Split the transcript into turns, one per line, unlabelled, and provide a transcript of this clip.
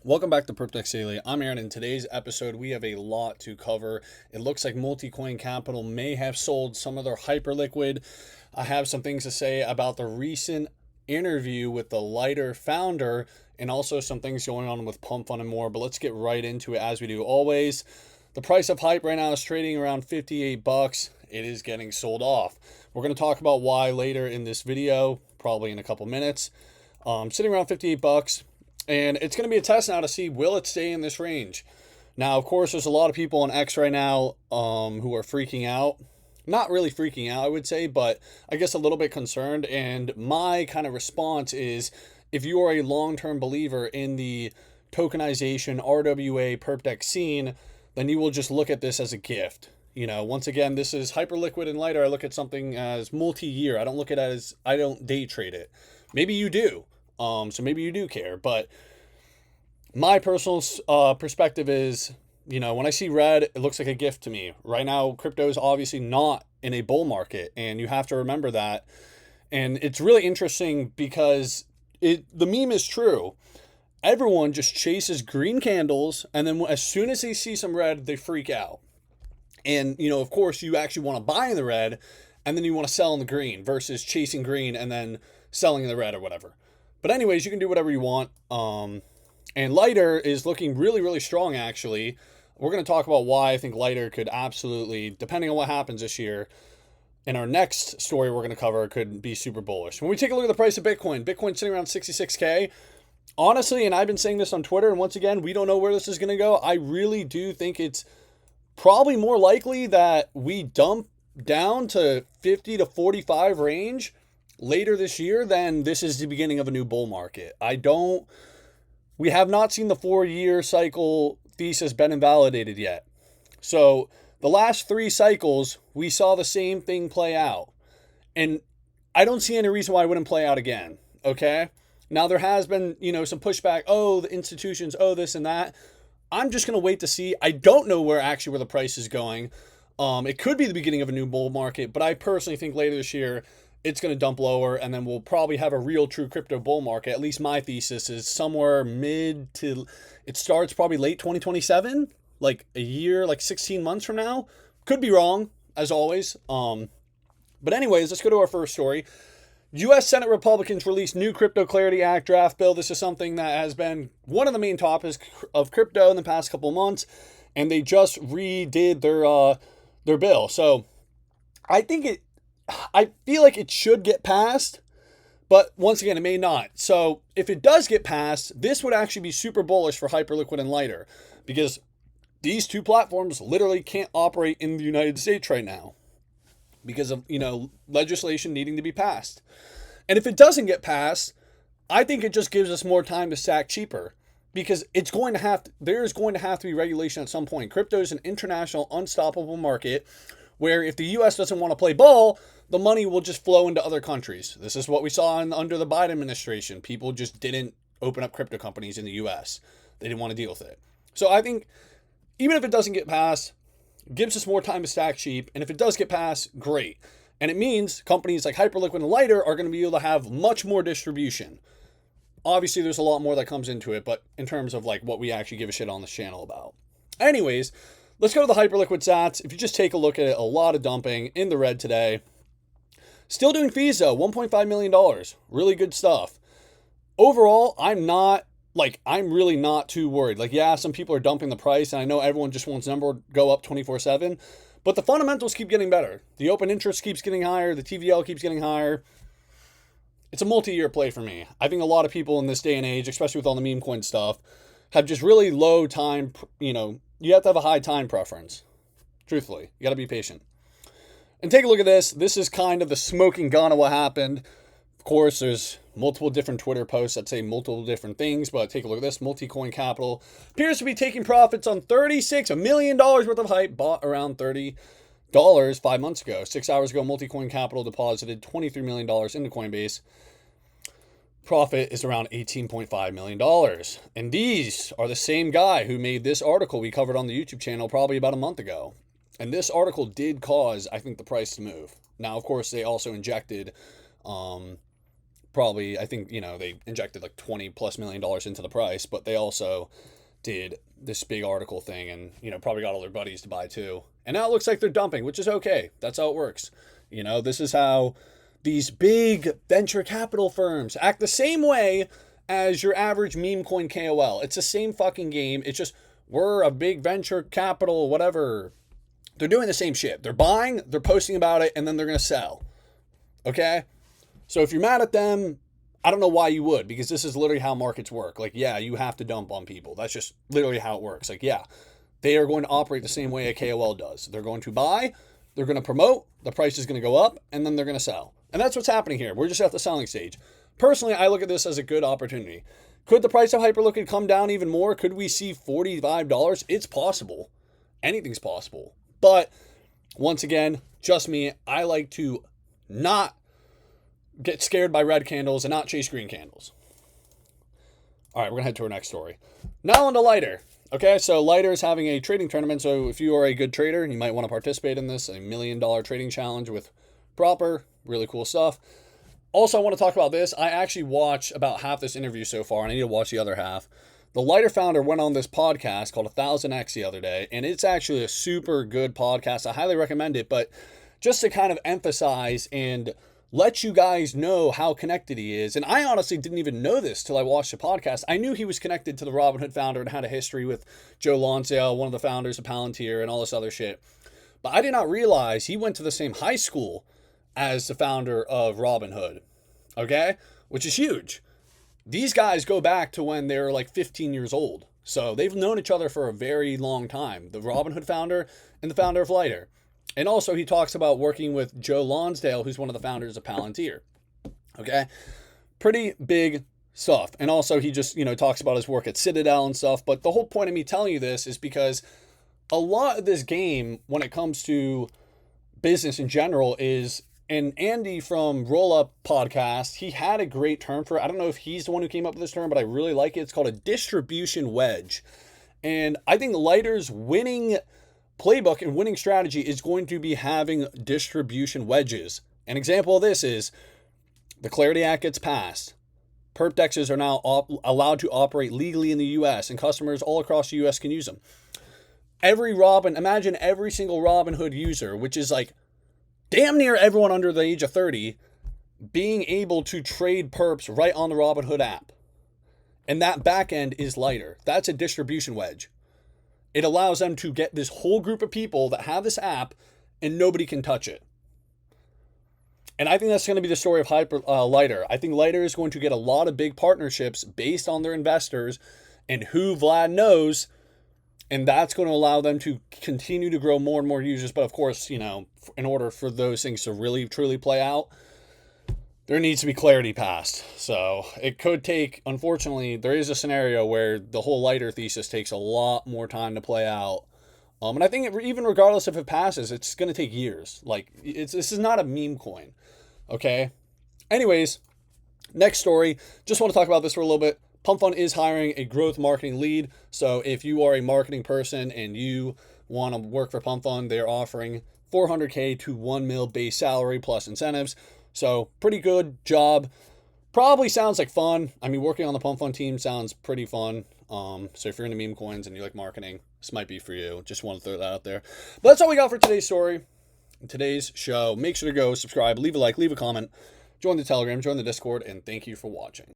Welcome back to Perplex Daily. I'm Aaron. In today's episode, we have a lot to cover. It looks like Multicoin Capital may have sold some of their Hyperliquid. I have some things to say about the recent interview with the Lighter founder and also some things going on with Pump Fund and more. But let's get right into it as we do always. The price of Hype right now is trading around 58 bucks. It is getting sold off. We're going to talk about why later in this video, probably in a couple minutes. Sitting around 58 bucks. And it's going to be a test now to see, will it stay in this range? Now, of course, there's a lot of people on X right now who are freaking out. Not really freaking out, I would say, but I guess a little bit concerned. And my kind of response is, if you are a long-term believer in the tokenization, RWA, perpdex scene, then you will just look at this as a gift. You know, once again, this is Hyperliquid and Lighter. I look at something as multi-year. I don't look at it as, I don't day trade it. Maybe you do. So maybe you do care, but my personal perspective is, you know, when I see red, it looks like a gift to me. Right now, crypto is obviously not in a bull market, and you have to remember that. And it's really interesting because the meme is true. Everyone just chases green candles, and then as soon as they see some red, they freak out. And, you know, of course, you actually want to buy in the red, and then you want to sell in the green versus chasing green and then selling in the red or whatever. But anyways, you can do whatever you want. And Lighter is looking really, really strong, actually. We're going to talk about why I think Lighter could absolutely, depending on what happens this year, in our next story we're going to cover, could be super bullish. When we take a look at the price of Bitcoin, Bitcoin's sitting around 66K. Honestly, and I've been saying this on Twitter, and once again, we don't know where this is going to go. I really do think it's probably more likely that we dump down to 50 to 45 range later this year, then this is the beginning of a new bull market. We have not seen the 4-year cycle thesis been invalidated yet. So the last 3 cycles, we saw the same thing play out. And I don't see any reason why it wouldn't play out again. Okay. Now there has been, you know, some pushback. Oh, the institutions, oh, this and that. I'm just going to wait to see. I don't know where the price is going. It could be the beginning of a new bull market, but I personally think later this year, it's going to dump lower, and then we'll probably have a real true crypto bull market. At least my thesis is somewhere it starts probably late 2027, like a year, like 16 months from now. Could be wrong, as always. But anyways, let's go to our first story. U.S. Senate Republicans released new Crypto Clarity Act draft bill. This is something that has been one of the main topics of crypto in the past couple of months, and they just redid their bill. So I feel like it should get passed, but once again, it may not. So if it does get passed, this would actually be super bullish for Hyperliquid and Lighter, because these two platforms literally can't operate in the United States right now because of, you know, legislation needing to be passed. And if it doesn't get passed, I think it just gives us more time to stack cheaper, because there's going to have to be regulation at some point. Crypto is an international, unstoppable market where if the U.S. doesn't want to play ball, the money will just flow into other countries. This is what we saw under the Biden administration. People just didn't open up crypto companies in the U.S. They didn't want to deal with it. So I think even if it doesn't get passed, it gives us more time to stack cheap. And if it does get passed, great. And it means companies like Hyperliquid and Lighter are going to be able to have much more distribution. Obviously, there's a lot more that comes into it, but in terms of like what we actually give a shit on this channel about. Anyways, let's go to the Hyperliquid sats. If you just take a look at it, a lot of dumping in the red today. Still doing fees though, $1.5 million. Really good stuff. Overall, I'm really not too worried. Like, yeah, some people are dumping the price, and I know everyone just wants number to go up 24/7, but the fundamentals keep getting better. The open interest keeps getting higher. The TVL keeps getting higher. It's a multi-year play for me. I think a lot of people in this day and age, especially with all the meme coin stuff, have just really low time, you know, you have to have a high time preference. Truthfully, you got to be patient. And take a look at this. This is kind of the smoking gun of what happened. Of course, there's multiple different Twitter posts that say multiple different things, but take a look at this. Multicoin Capital appears to be taking profits on $36 million worth of hype, bought around $30 5 months ago. 6 hours ago, Multicoin Capital deposited $23 million into Coinbase. Profit is around $18.5 million. And these are the same guy who made this article we covered on the YouTube channel probably about a month ago. And this article did cause, I think, the price to move. Now, of course, they also injected probably, I think, they injected like $20+ million into the price, but they also did this big article thing and, probably got all their buddies to buy too. And now it looks like they're dumping, which is okay. That's how it works. This is how these big venture capital firms act, the same way as your average meme coin KOL. It's the same fucking game. It's just, we're a big venture capital, whatever. They're doing the same shit. They're buying, they're posting about it, and then they're going to sell. Okay? So if you're mad at them, I don't know why you would, because this is literally how markets work. Like, yeah, you have to dump on people. That's just literally how it works. Like, yeah, they are going to operate the same way a KOL does. They're going to buy, they're going to promote, the price is going to go up, and then they're going to sell. And that's what's happening here. We're just at the selling stage. Personally, I look at this as a good opportunity. Could the price of Hyperliquid come down even more? Could we see $45? It's possible. Anything's possible. But once again, just me, I like to not get scared by red candles and not chase green candles. All right, we're going to head to our next story. Now on to Lighter. Okay, so Lighter is having a trading tournament. So if you are a good trader, you might want to participate in this, a $1 million trading challenge with Proper. Really cool stuff. Also, I want to talk about this. I actually watched about half this interview so far, and I need to watch the other half. The Lighter founder went on this podcast called 1000X the other day, and it's actually a super good podcast. I highly recommend it, but just to kind of emphasize and let you guys know how connected he is. And I honestly didn't even know this till I watched the podcast. I knew he was connected to the Robinhood founder and had a history with Joe Lonsdale, one of the founders of Palantir, and all this other shit. But I did not realize he went to the same high school as the founder of Robinhood. Okay? Which is huge. These guys go back to when they were like 15 years old. So they've known each other for a very long time. The Robinhood founder and the founder of Lighter. And also he talks about working with Joe Lonsdale, who's one of the founders of Palantir. Okay? Pretty big stuff. And also he just, talks about his work at Citadel and stuff. But the whole point of me telling you this is because a lot of this game, when it comes to business in general, is... And Andy from Roll Up Podcast, he had a great term for it. I don't know if he's the one who came up with this term, but I really like it. It's called a distribution wedge. And I think Lighter's winning playbook and winning strategy is going to be having distribution wedges. An example of this is the Clarity Act gets passed. Perp dexes are now allowed to operate legally in the U.S. and customers all across the U.S. can use them. Imagine every single Robinhood user, which is like damn near everyone under the age of 30, being able to trade perps right on the Robinhood app. And that back end is Lighter. That's a distribution wedge. It allows them to get this whole group of people that have this app and nobody can touch it. And I think that's going to be the story of Lighter. I think Lighter is going to get a lot of big partnerships based on their investors and who Vlad knows. And that's going to allow them to continue to grow more and more users. But of course, in order for those things to really, truly play out, there needs to be clarity passed. So it could take, unfortunately, there is a scenario where the whole Lighter thesis takes a lot more time to play out. And I think even regardless if it passes, it's going to take years. Like, this is not a meme coin. Okay? Anyways, next story. Just want to talk about this for a little bit. Pump Fund is hiring a growth marketing lead. So if you are a marketing person and you want to work for Pump Fund, they're offering $400K to $1 million base salary plus incentives. So pretty good job. Probably sounds like fun. I mean, working on the Pump Fund team sounds pretty fun. So if you're into meme coins and you like marketing, this might be for you. Just want to throw that out there. But that's all we got for today's story. In today's show, make sure to go subscribe, leave a like, leave a comment, join the Telegram, join the Discord, and thank you for watching.